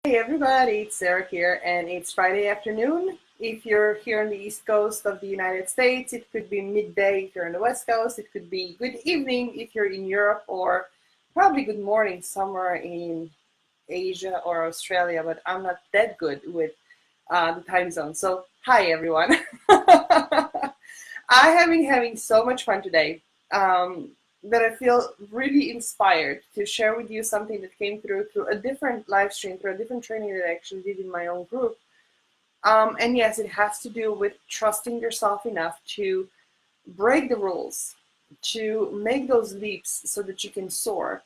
Hey everybody, it's Sarah here, and it's Friday afternoon. If you're here on the East Coast of the United States, it could be midday if you're on the West Coast, it could be good evening if you're in Europe, or probably good morning somewhere in Asia or Australia, but I'm not that good with the time zone. So, hi everyone. I have been having so much fun today that I feel really inspired to share with you something that came through a different live stream, through a different training that I actually did in my own group. And yes, it has to do with trusting yourself enough to break the rules, to make those leaps so that you can soar.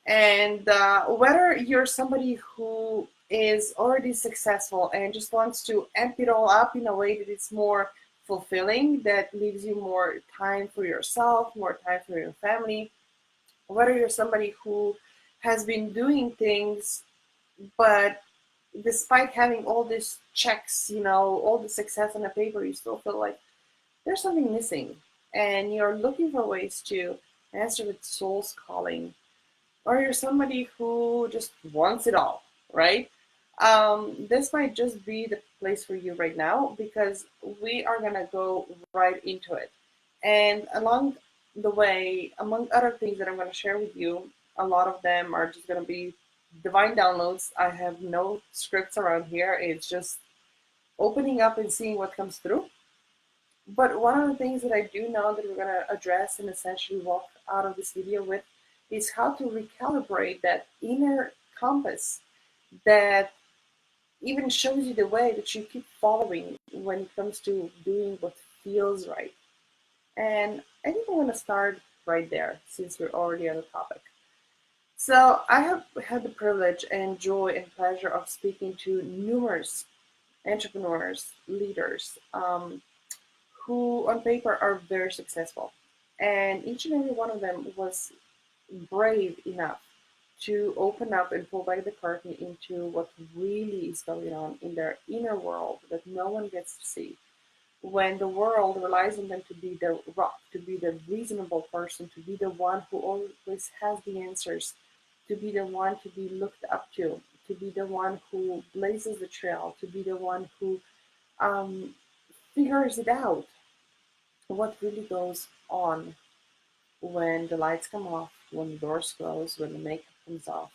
And whether you're somebody who is already successful and just wants to amp it all up in a way that it's more fulfilling, that leaves you more time for yourself, more time for your family, whether you're somebody who has been doing things, but despite having all these checks, all the success on the paper, you still feel like there's something missing. And you're looking for ways to answer the soul's calling, or you're somebody who just wants it all, right? This might just be the place for you right now because we are gonna go right into it. And along the way, among other things that I'm gonna share with you, a lot of them are just gonna be divine downloads. I have no scripts around here. It's just opening up and seeing what comes through. But one of the things that I do know that we're going to address and essentially walk out of this video with is how to recalibrate that inner compass that even shows you the way that you keep following when it comes to doing what feels right. And I think I want to start right there since we're already on the topic. So I have had the privilege and joy and pleasure of speaking to numerous entrepreneurs, leaders, who on paper are very successful. And each and every one of them was brave enough to open up and pull back the curtain into what really is going on in their inner world that no one gets to see. When the world relies on them to be the rock, to be the reasonable person, to be the one who always has the answers, to be the one to be looked up to be the one who blazes the trail, to be the one who um, figures it out, what really goes on when the lights come off, when the doors close, when the makeup comes off,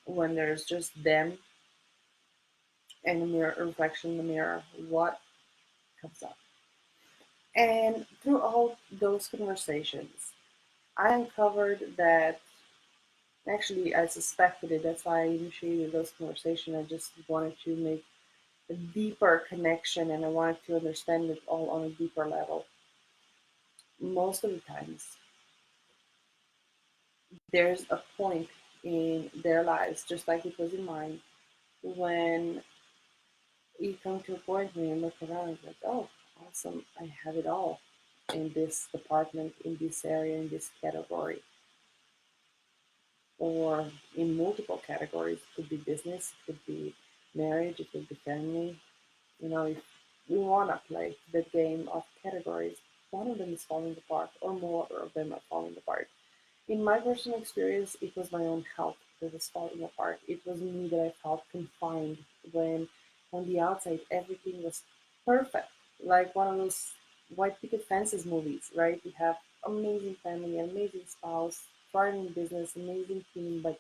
when there's just them and a mirror, a reflection in the mirror, what comes up. And through all those conversations, I uncovered that actually I suspected it. That's why I initiated those conversations. I just wanted to make a deeper connection and I wanted to understand it all on a deeper level. Most of the times, there's a point in their lives, just like it was in mine, when you come to a point where you look around and like, oh, awesome, I have it all in this department, in this area, in this category, or in multiple categories. It could be business, it could be marriage, it could be family. If we want to play the game of categories, one of them is falling apart, or more of them are falling apart. In my personal experience, it was my own health that was falling apart. It was me that I felt confined when on the outside everything was perfect. Like one of those white picket fences movies, right? You have amazing family, amazing spouse, thriving business, amazing team, but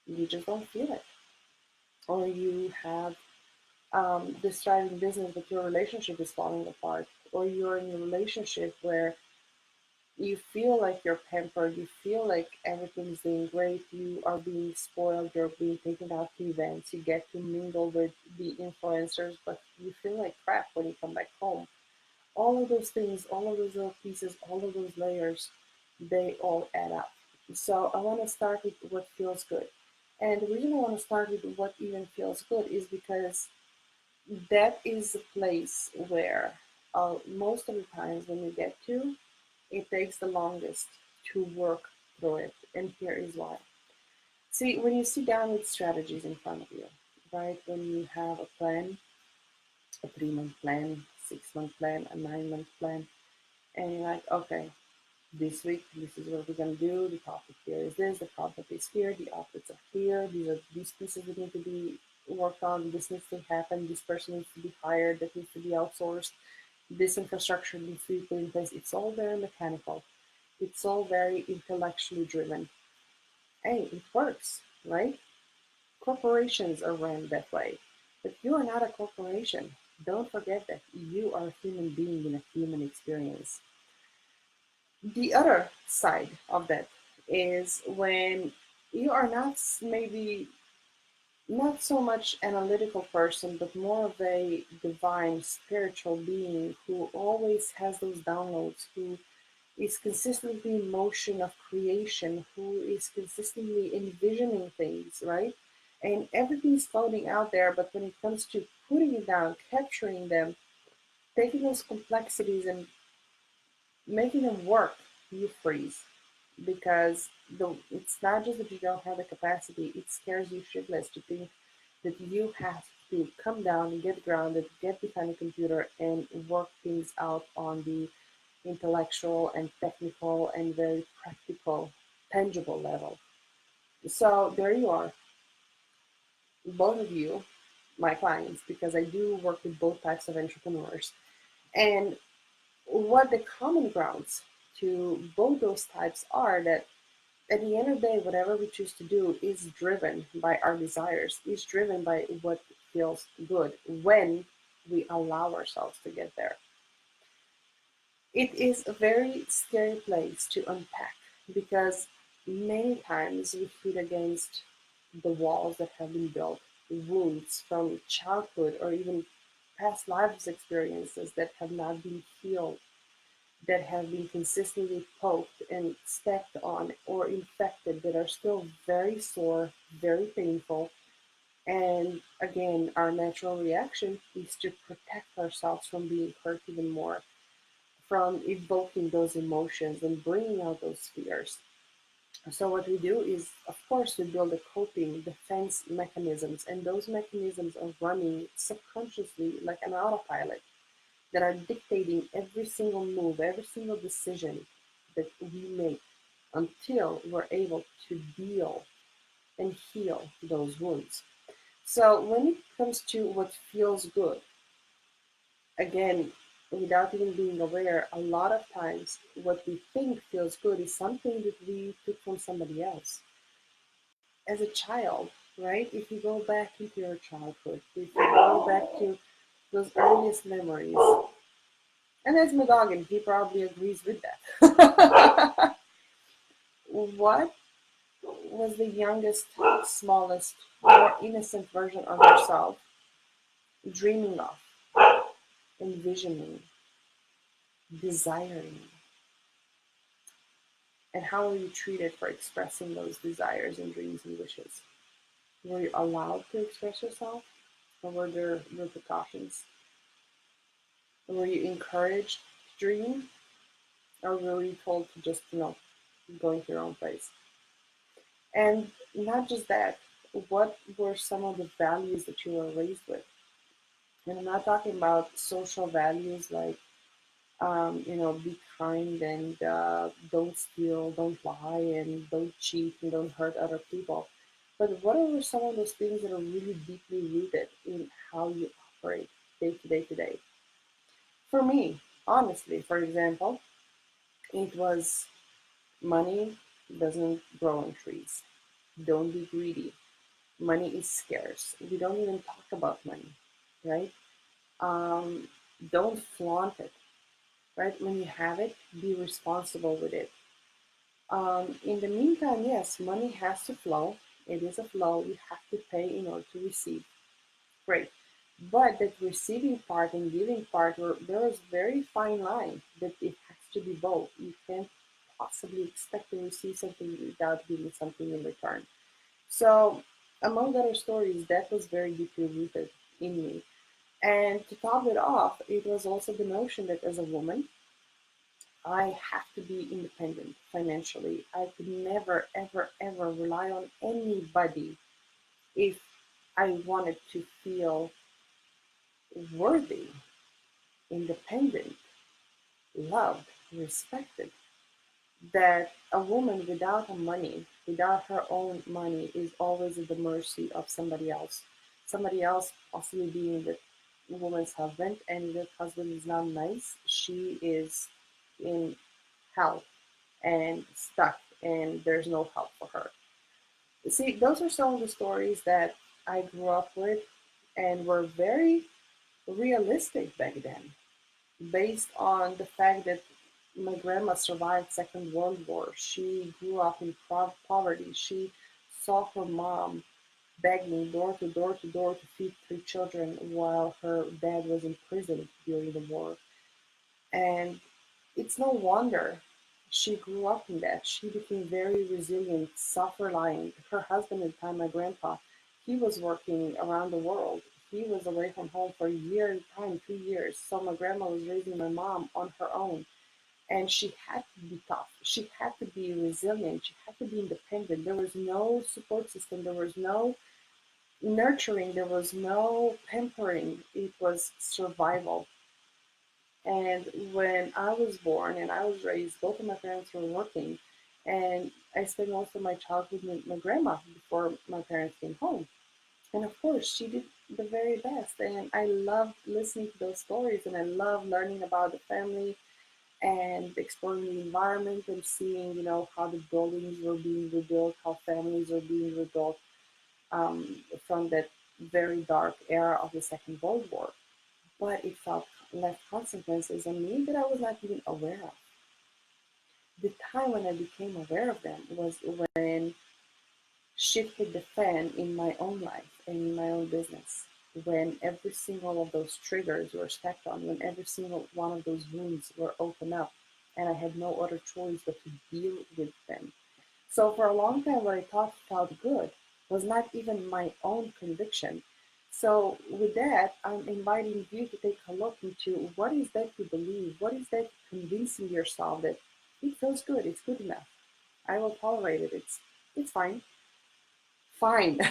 you just don't feel it. Or you have this thriving business, but your relationship is falling apart. Or you're in a relationship where you feel like you're pampered, you feel like everything's doing great, you are being spoiled, you're being taken out to events, you get to mingle with the influencers, but you feel like crap when you come back home. All of those things, all of those little pieces, all of those layers, they all add up. So I want to start with what feels good. And the reason I want to start with what even feels good is because that is the place where most of the times when you get to, it takes the longest to work through it. And here is why. See, when you sit down with strategies in front of you, right? When you have a plan, a 3 month plan, 6 month plan, a 9 month plan, and you're like, okay, This week, this is what we're going to do. The topic here is this, the concept is here, the outputs are here, these are these pieces that need to be worked on, this needs to happen, this person needs to be hired, that needs to be outsourced, this infrastructure needs to be put in place. It's all very mechanical. It's all very intellectually driven. Hey, it works, right? Corporations are run that way. But you are not a corporation. Don't forget that you are a human being in a human experience. The other side of that is when you are not maybe not so much analytical person, but more of a divine spiritual being who always has those downloads, who is consistently in motion of creation, who is consistently envisioning things, right? And everything's floating out there, but when it comes to putting it down, capturing them, taking those complexities and making them work, you freeze. Because it's not just that you don't have the capacity, it scares you shitless to think that you have to come down, get grounded, get behind a computer, and work things out on the intellectual and technical and very practical, tangible level. So there you are, both of you, my clients, because I do work with both types of entrepreneurs. And what the common grounds to both those types are that at the end of the day, whatever we choose to do is driven by our desires, is driven by what feels good when we allow ourselves to get there. It is a very scary place to unpack because many times we hit against the walls that have been built, wounds from childhood or even past lives experiences that have not been healed, that have been consistently poked and stepped on or infected, that are still very sore, very painful. And again, our natural reaction is to protect ourselves from being hurt even more, from evoking those emotions and bringing out those fears. So what we do is, of course, we build a coping defense mechanisms, and those mechanisms are running subconsciously like an autopilot that are dictating every single move, every single decision that we make until we're able to deal and heal those wounds. So when it comes to what feels good, again, without even being aware, a lot of times what we think feels good is something that we took from somebody else. As a child, right? If you go back into your childhood, if you go back to those earliest memories, and there's my dog, and he probably agrees with that. What was the youngest, smallest, more innocent version of yourself dreaming of, envisioning, desiring? And how were you treated for expressing those desires and dreams and wishes? Were you allowed to express yourself, or were there repercussions? Were you encouraged to dream, or were you told to just, go into your own place? And not just that, what were some of the values that you were raised with? And I'm not talking about social values like, be kind and don't steal, don't lie, and don't cheat and don't hurt other people. But what are some of those things that are really deeply rooted in how you operate day to day to day? For me, honestly, for example, it was money doesn't grow on trees. Don't be greedy. Money is scarce. We don't even talk about money, right? Um, don't flaunt it, right? When you have it, be responsible with it. In the meantime, yes, money has to flow. It is a flow. You have to pay in order to receive. Great. But that receiving part and giving part, there is very fine line that it has to be both. You can't possibly expect to receive something without giving something in return. So, among other stories, that was very deeply rooted in me. And to top it off, it was also the notion that as a woman, I have to be independent financially. I could never, ever, ever rely on anybody if I wanted to feel worthy, independent, loved, respected. that a woman without money, without her own money, is always at the mercy of somebody else. Somebody else possibly being the woman's husband, and if the husband is not nice, she is in hell and stuck, and there's no help for her. See, those are some of the stories that I grew up with and were very realistic back then, based on the fact that my grandma survived Second World War. She grew up in poverty. She saw her mom begging door to door to door to feed three children while her dad was in prison during the war. And it's no wonder she grew up in that. She became very resilient, self-reliant. Her husband at the time, my grandpa, he was working around the world. He was away from home for a year at a time, 2 years. So my grandma was raising my mom on her own. And she had to be tough. She had to be resilient. She had to be independent. There was no support system. There was no nurturing. There was no pampering. It was survival. And when I was born and I was raised, both of my parents were working. And I spent most of my childhood with my grandma before my parents came home. And of course, she did the very best. And I loved listening to those stories, and I loved learning about the family and exploring the environment and seeing, how the buildings were being rebuilt, how families were being rebuilt from that very dark era of the Second World War. But it felt left consequences on me that I was not even aware of. The time when I became aware of them was when shit hit the fan in my own life and in my own business. When every single of those triggers were stepped on, when every single one of those wounds were opened up, and I had no other choice but to deal with them. So for a long time, what I thought felt good was not even my own conviction. So with that, I'm inviting you to take a look into what is that you believe? What is that convincing yourself that it feels good, it's good enough. I will tolerate it. It's fine. Fine.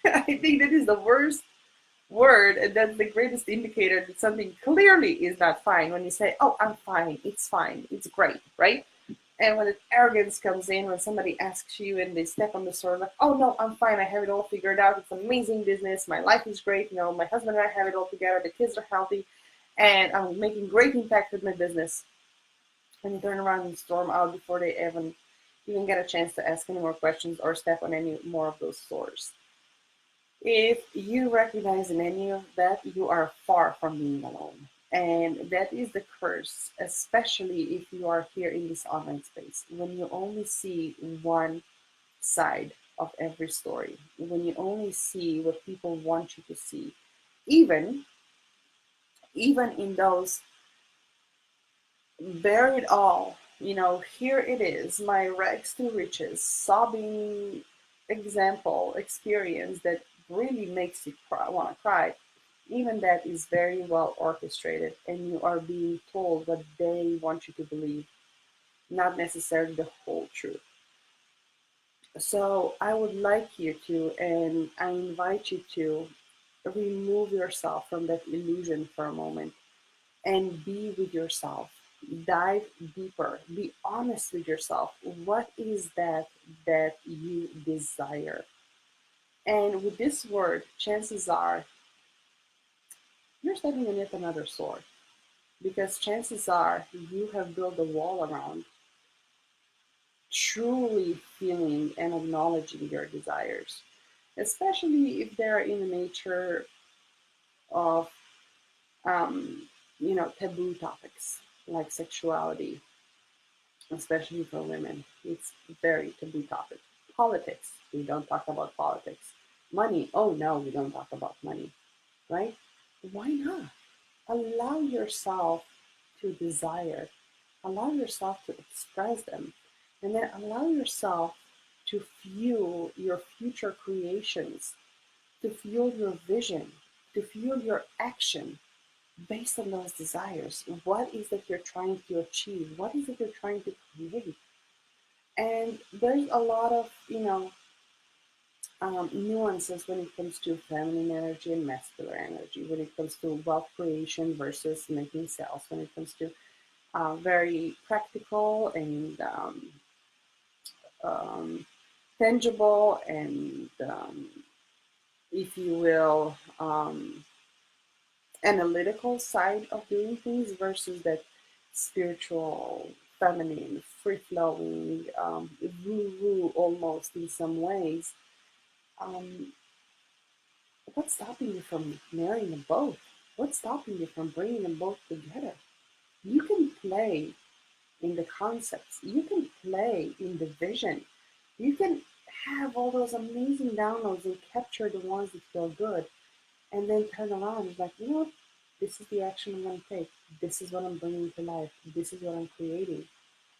I think that is the worst word, and that's the greatest indicator that something clearly is not fine when you say, "Oh, I'm fine, it's great," right? And when the arrogance comes in, when somebody asks you and they step on the sword, like, "Oh no, I'm fine, I have it all figured out, it's amazing business, my life is great, my husband and I have it all together, the kids are healthy, and I'm making great impact with my business," and you turn around and storm out before they even get a chance to ask any more questions or step on any more of those swords. If you recognize in any of that, you are far from being alone. And that is the curse, especially if you are here in this online space, when you only see one side of every story, when you only see what people want you to see, even even in those bear it all, here it is, my rags to riches, sobbing example, experience that really makes you want to cry. Even that is very well orchestrated, and you are being told what they want you to believe, not necessarily the whole truth. So I would like you to, and I invite you to remove yourself from that illusion for a moment and be with yourself. Dive deeper. Be honest with yourself. What is that you desire? And with this word, chances are you're stepping on yet another sword, because chances are you have built a wall around truly feeling and acknowledging your desires, especially if they're in the nature of taboo topics like sexuality, especially for women. It's a very taboo topic. Politics, we don't talk about politics. Money, oh no, we don't talk about money, right? Why not? Allow yourself to desire, allow yourself to express them, and then allow yourself to fuel your future creations, to fuel your vision, to fuel your action based on those desires. What is that you're trying to achieve? What is it you're trying to create? And there's a lot of, nuances when it comes to feminine energy and masculine energy, when it comes to wealth creation versus making sales, when it comes to very practical and um, tangible and, if you will, analytical side of doing things versus that spiritual, feminine, free flowing, woo woo almost in some ways. Um, what's stopping you from marrying them both? What's stopping you from bringing them both together? You can play in the concepts, you can play in the vision, you can have all those amazing downloads and capture the ones that feel good, and then turn around and like, you know what? This is the action I'm going to take. This is what I'm bringing to life. This is what I'm creating.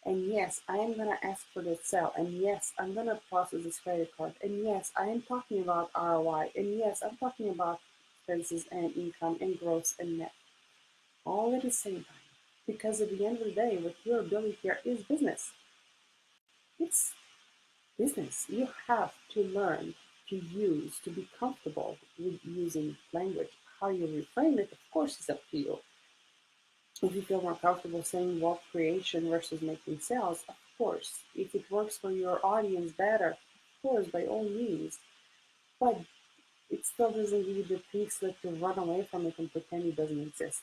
And yes, I am going to ask for the sale. And yes, I'm going to process this credit card. And yes, I am talking about ROI. And yes, I'm talking about expenses and income and gross and net all at the same time. Because at the end of the day, what you're building here is business. It's business. You have to learn to use, to be comfortable with using language. How you reframe it, of course, is up to you. If you feel more comfortable saying wealth creation versus making sales, of course. If it works for your audience better, of course, by all means. But it still doesn't give you the pink slip to run away from it and pretend it doesn't exist.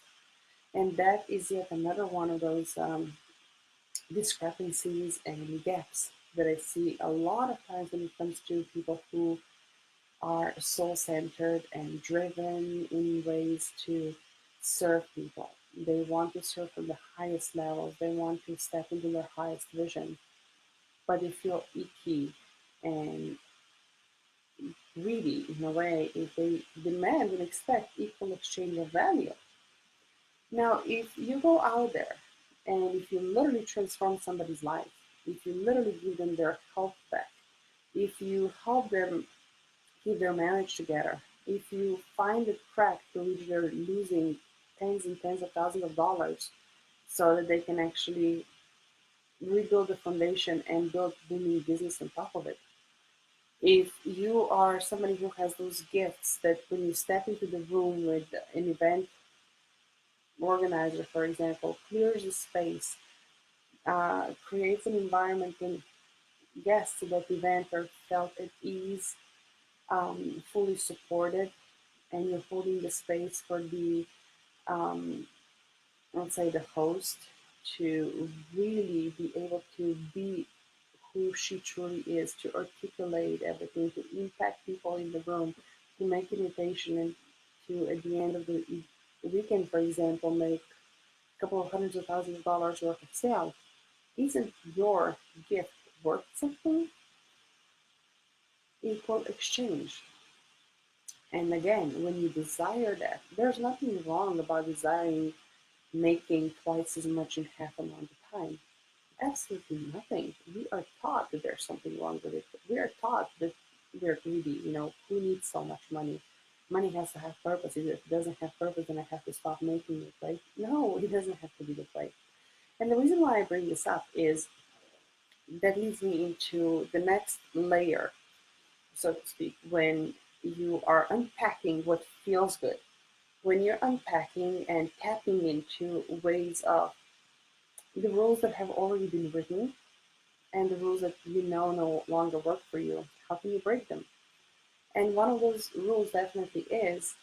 And that is yet another one of those discrepancies and gaps that I see a lot of times when it comes to people who are soul centered and driven in ways to serve people. They want to serve from the highest levels, they want to step into their highest vision, but they feel icky and greedy in a way if they demand and expect equal exchange of value. Now, if you go out there and if you literally transform somebody's life, if you literally give them their health back, if you help them keep their marriage together, if you find a crack to which they're losing tens and tens of thousands of dollars so that they can actually rebuild the foundation and build booming business on top of it. If you are somebody who has those gifts that when you step into the room with an event organizer, for example, clears the space, creates an environment when guests to that event are felt at ease, fully supported, and you're holding the space for the, um, let's say, the host to really be able to be who she truly is, to articulate everything, to impact people in the room, to make invitation, and to, at the end of the weekend, for example, make a couple of hundreds of thousands of dollars worth of sales. Isn't your gift worth something? Equal exchange. And again, when you desire that, there's nothing wrong about desiring making twice as much in half amount of time. Absolutely nothing. We are taught that there's something wrong with it. We are taught that we're greedy. Who needs so much money? Money has to have purpose. If it doesn't have purpose, then I have to stop making it, right? No, it doesn't have to be that way. And the reason why I bring this up is that leads me into the next layer, so to speak, when you are unpacking what feels good, when you're unpacking and tapping into ways of the rules that have already been written and the rules that you know no longer work for you, how can you break them? And one of those rules definitely is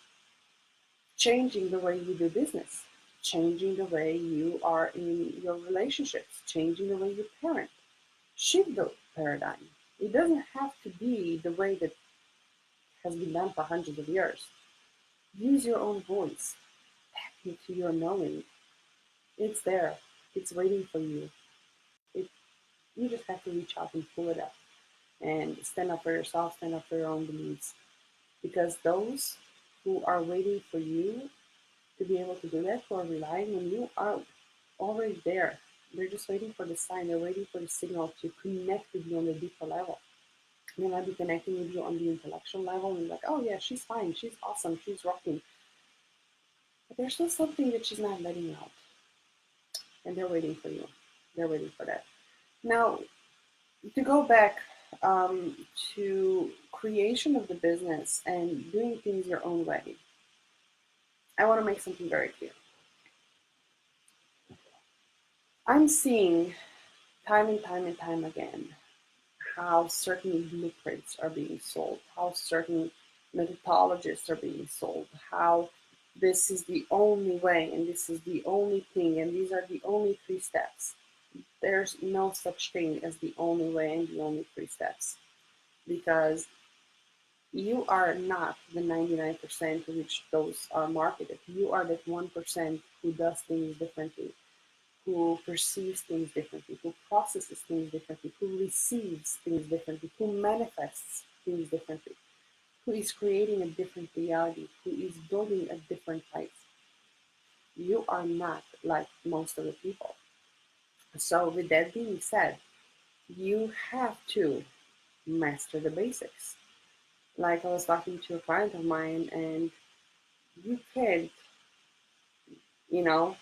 changing the way you do business, changing the way you are in your relationships, changing the way you parent. Shift the paradigm. It doesn't have to be the way that has been done for hundreds of years. Use your own voice. Tap into your knowing. It's there. It's waiting for you. It, you just have to reach out and pull it up and stand up for yourself, stand up for your own beliefs. Because those who are waiting for you to be able to do that, who are relying on you, are already there. They're just waiting for the sign. They're waiting for the signal to connect with you on a deeper level. They might be connecting with you on the intellectual level and like, oh yeah, she's fine, she's awesome, she's rocking. But there's still something that she's not letting out. And they're waiting for you. They're waiting for that. Now, to go back um, to creation of the business and doing things your own way, I want to make something very clear. I'm seeing time and time and time again how certain blueprints are being sold, how certain methodologies are being sold, how this is the only way and this is the only thing and these are the only three steps. There's no such thing as the only way and the only three steps, because you are not the 99% to which those are marketed. You are that 1% who does things differently, who perceives things differently, who processes things differently, who receives things differently, who manifests things differently, who is creating a different reality, who is building a different life. You are not like most of the people. So, with that being said, you have to master the basics. Like I was talking to a client of mine, and you can't, you know,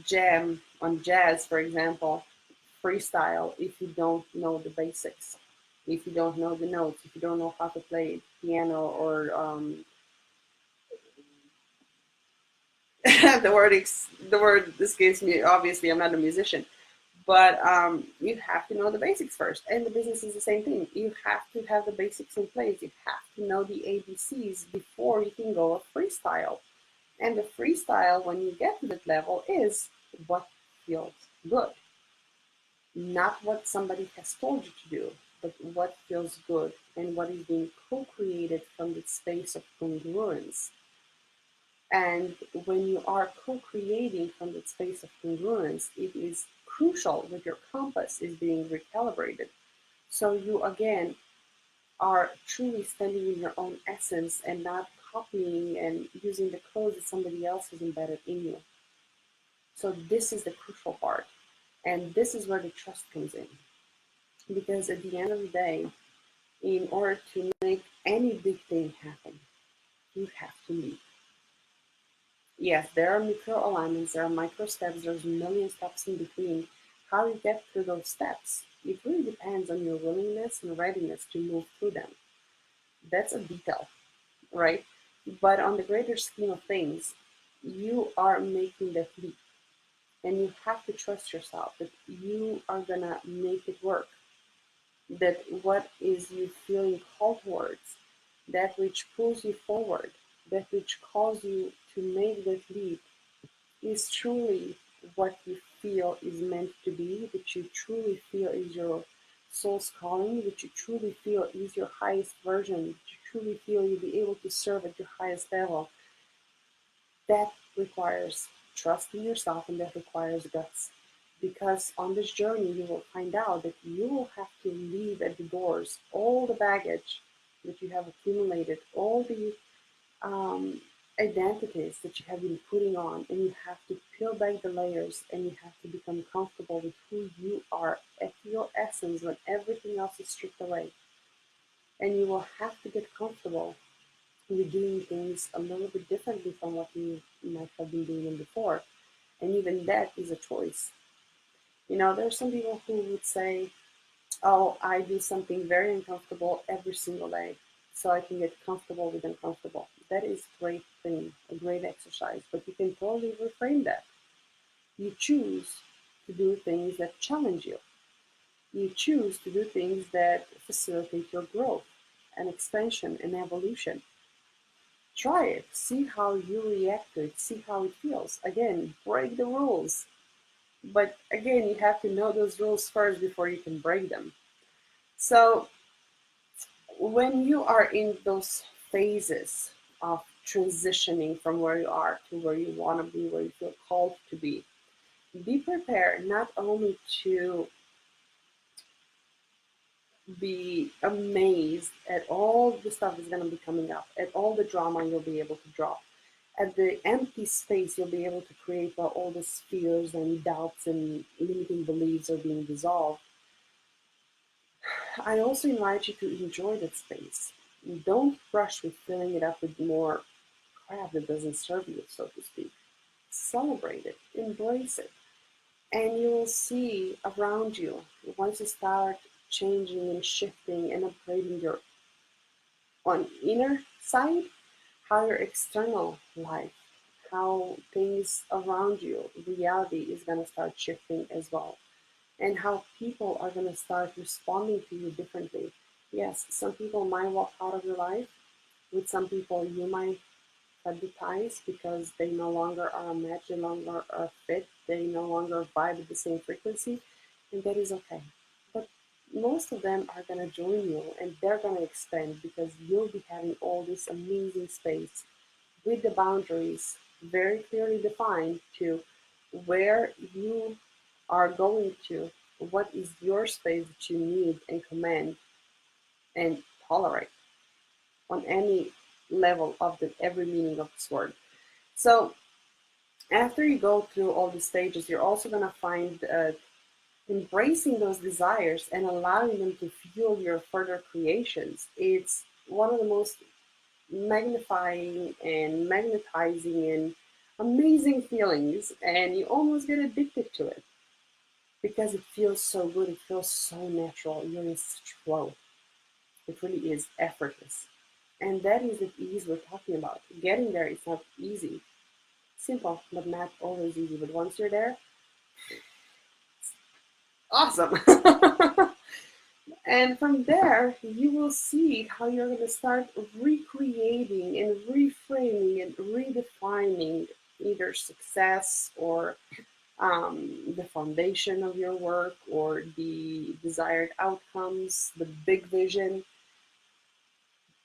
jam on jazz, for example, freestyle if you don't know the basics, if you don't know the notes, if you don't know how to play piano or the word escapes me. Obviously, I'm not a musician, but you have to know the basics first. And the business is the same thing. You have to have the basics in place. You have to know the ABCs before you can go a freestyle. And the freestyle, when you get to that level, is what feels good. Not what somebody has told you to do, but what feels good and what is being co-created from the space of congruence. And when you are co-creating from the space of congruence, it is crucial that your compass is being recalibrated. So you again are truly standing in your own essence and not copying and using the codes that somebody else has embedded in you. So this is the crucial part. And this is where the trust comes in. Because at the end of the day, in order to make any big thing happen, you have to lead. Yes, there are micro alignments, there are micro steps, there's a million steps in between. How you get through those steps, it really depends on your willingness and readiness to move through them. That's a detail, right? But on the greater scheme of things, you are making that leap. And you have to trust yourself that you are gonna make it work. That what is you feeling called towards, that which pulls you forward, that which calls you to make that leap is truly what you feel is meant to be, that you truly feel is your soul's calling, that you truly feel is your highest version, that you truly feel you'll be able to serve at your highest level. That requires trust in yourself and that requires guts. Because on this journey, you will find out that you will have to leave at the doors all the baggage that you have accumulated, all the um, identities that you have been putting on, and you have to peel back the layers and you have to become comfortable with who you are at your essence when everything else is stripped away. And you will have to get comfortable with doing things a little bit differently from what you might have been doing them before. And even that is a choice. You know, there are some people who would say, oh, I do something very uncomfortable every single day so I can get comfortable with uncomfortable. That is a great thing, a great exercise, but you can totally reframe that. You choose to do things that challenge you. You choose to do things that facilitate your growth and expansion and evolution. Try it, see how you react to it, see how it feels. Again, break the rules. But again, you have to know those rules first before you can break them. So when you are in those phases of transitioning from where you are to where you want to be, where you feel called to be prepared not only to be amazed at all the stuff that's going to be coming up, at all the drama you'll be able to drop, at the empty space you'll be able to create while all these fears and doubts and limiting beliefs are being dissolved. I also invite you to enjoy that space. Don't rush with filling it up with more crap that doesn't serve you, so to speak. Celebrate it, embrace it, and you will see around you once you start changing and shifting and upgrading your on inner side, how your external life, how things around you, reality, is going to start shifting as well, and how people are going to start responding to you differently. Yes, some people might walk out of your life. With some people, you might cut the ties because they no longer are a match, they no longer are fit, they no longer vibe at the same frequency, and that is okay. But most of them are going to join you and they're going to expand because you'll be having all this amazing space with the boundaries very clearly defined to where you are going to, what is your space that you need and command and tolerate on any level of the every meaning of this word. So after you go through all the stages, you're also going to find embracing those desires and allowing them to fuel your further creations. It's one of the most magnifying and magnetizing and amazing feelings, and you almost get addicted to it because it feels so good. It feels so natural. You're in such flow. It really is effortless. And that is the ease we're talking about. Getting there is not easy. Simple, but not always easy. But once you're there, awesome. And from there, you will see how you're going to start recreating and reframing and redefining either success or the foundation of your work or the desired outcomes, the big vision.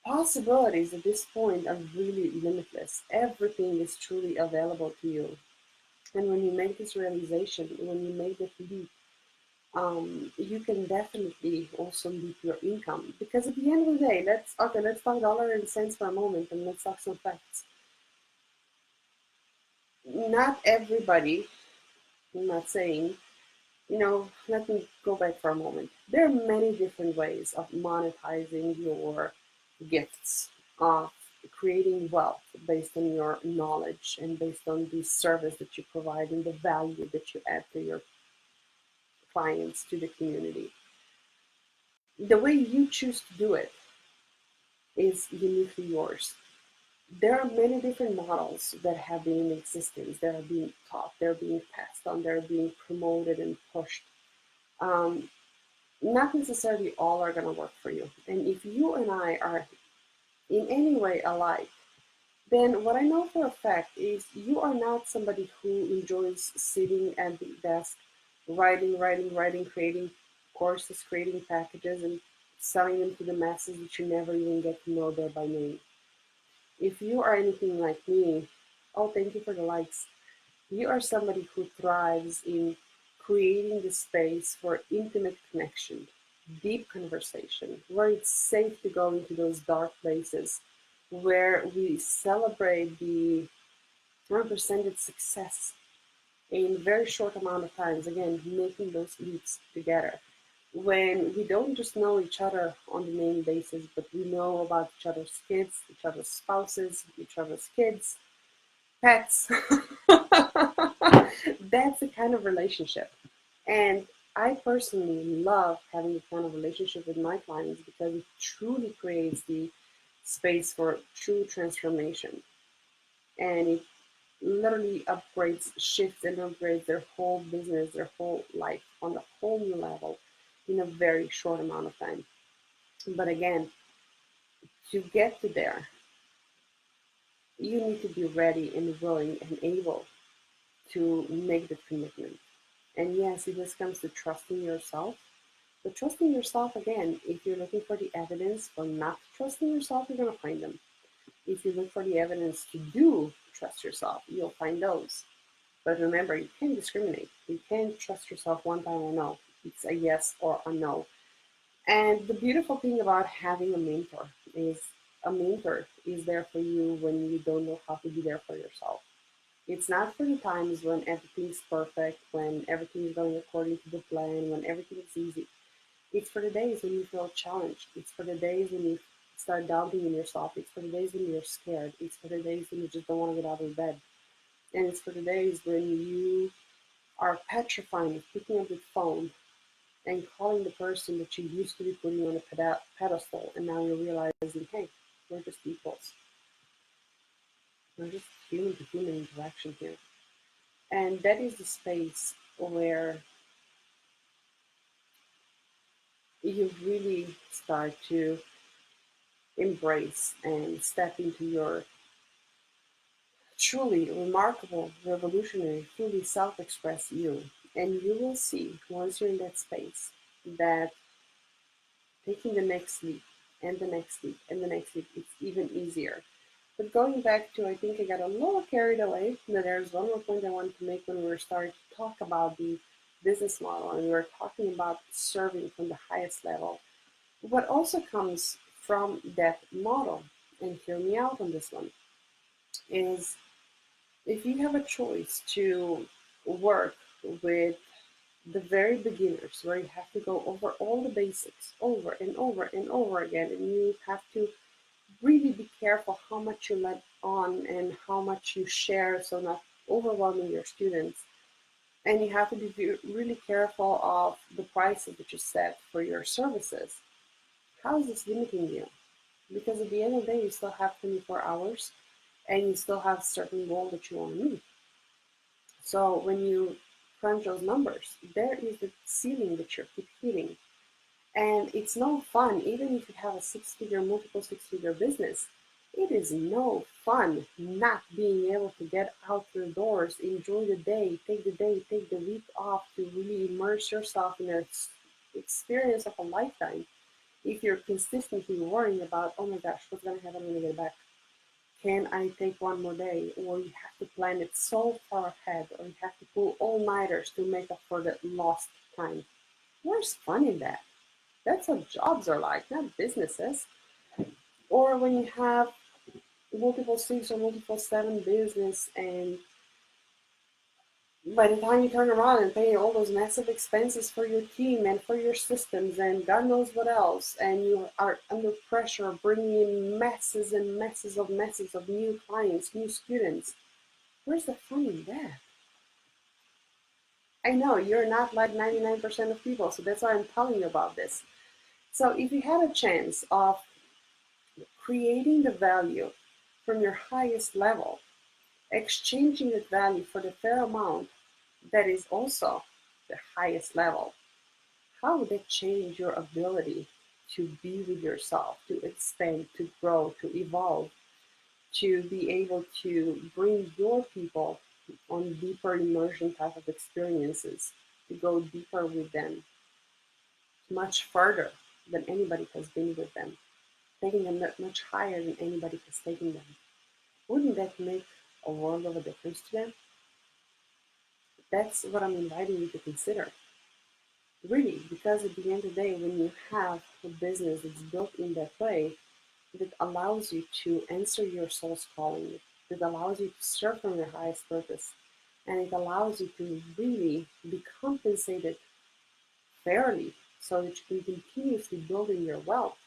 Possibilities at this point are really limitless. Everything is truly available to you. And when you make this realization, when you make that leap, you can definitely also leap your income. Because at the end of the day, let's talk dollar and cents for a moment and let's talk some facts. Not everybody, I'm not saying, let me go back for a moment. There are many different ways of monetizing your gifts, of creating wealth based on your knowledge and based on the service that you provide and the value that you add to your clients, to the community. The way you choose to do it is uniquely yours. There are many different models that have been in existence, that are being taught, they're being passed on, they're being promoted and pushed. Um, Not necessarily all are going to work for you. And if you and I are in any way alike, then what I know for a fact is you are not somebody who enjoys sitting at the desk, writing, creating courses, creating packages, and selling them to the masses that you never even get to know there by name. If you are anything like me, oh, thank you for the likes. You are somebody who thrives in creating the space for intimate connection, deep conversation, where it's safe to go into those dark places, where we celebrate the represented success in very short amount of times, again, making those leaps together. When we don't just know each other on the main basis, but we know about each other's kids, each other's spouses, each other's kids, pets. That's the kind of relationship. And I personally love having this kind of relationship with my clients because it truly creates the space for true transformation. And it literally upgrades, shifts, and upgrades their whole business, their whole life on a whole new level in a very short amount of time. But again, to get to there, you need to be ready and willing and able to make the commitment. And yes, it just comes to trusting yourself. But trusting yourself, again, if you're looking for the evidence for not trusting yourself, you're going to find them. If you look for the evidence to do trust yourself, you'll find those. But remember, you can't discriminate. You can't trust yourself one time or no. It's a yes or a no. And the beautiful thing about having a mentor is there for you when you don't know how to be there for yourself. It's not for the times when everything's perfect, when everything is going according to the plan, when everything is easy. It's for the days when you feel challenged. It's for the days when you start doubting in yourself. It's for the days when you're scared. It's for the days when you just don't want to get out of bed. And it's for the days when you are petrifying of picking up the phone and calling the person that you used to be putting on a pedestal, and now you're realizing, hey, we're just equals. Not just human to human interaction here. And that is the space where you really start to embrace and step into your truly remarkable, revolutionary, fully self express you. And you will see, once you're in that space, that taking the next leap and the next leap and the next leap, it's even easier. But going back to, I think I got a little carried away. That there's one more point I wanted to make when we were starting to talk about the business model and we were talking about serving from the highest level. What also comes from that model, and hear me out on this one, is if you have a choice to work with the very beginners where you have to go over all the basics over and over and over again, and you have to really be careful how much you let on and how much you share so not overwhelming your students. And you have to be really careful of the prices that you set for your services. How is this limiting you? Because at the end of the day, you still have 24 hours and you still have certain goal that you want to meet. So when you crunch those numbers, there is the ceiling that you're keep hitting. And it's no fun, even if you have a six-figure, multiple six-figure business, it is no fun not being able to get out your doors, enjoy the day, take the week off to really immerse yourself in an experience of a lifetime. If you're consistently worrying about, oh my gosh, what's going to happen when I get back? Can I take one more day? Or you have to plan it so far ahead, or you have to pull all-nighters to make up for the lost time. Where's fun in that? That's what jobs are like, not businesses. Or when you have multiple six or multiple seven business, and by the time you turn around and pay all those massive expenses for your team and for your systems and God knows what else, and you are under pressure bringing in masses and masses of new clients, new students, where's the fun in that? I know you're not like 99% of people, so that's why I'm telling you about this. So if you had a chance of creating the value from your highest level, exchanging that value for the fair amount that is also the highest level, how would that change your ability to be with yourself, to expand, to grow, to evolve, to be able to bring your people on deeper immersion type of experiences, to go deeper with them, much further than anybody has been with them, taking them much higher than anybody has taken them? Wouldn't that make a world of a difference to them? That's what I'm inviting you to consider. Really, because at the end of the day, when you have a business that's built in that way, that allows you to answer your soul's calling, that allows you to serve from your highest purpose, and it allows you to really be compensated fairly so that you can continuously build in your wealth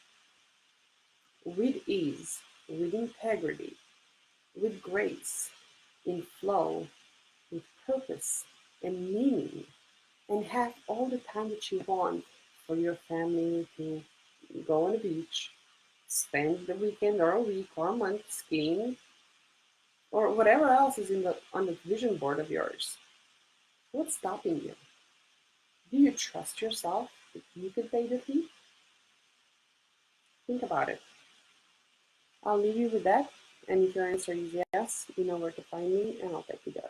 with ease, with integrity, with grace, in flow, with purpose and meaning, and have all the time that you want for your family to go on the beach, spend the weekend or a week or a month skiing, or whatever else is in the on the vision board of yours. What's stopping you? Do you trust yourself that you can pay the fee? Think about it. I'll leave you with that. And if your answer is yes, you know where to find me, and I'll take you there.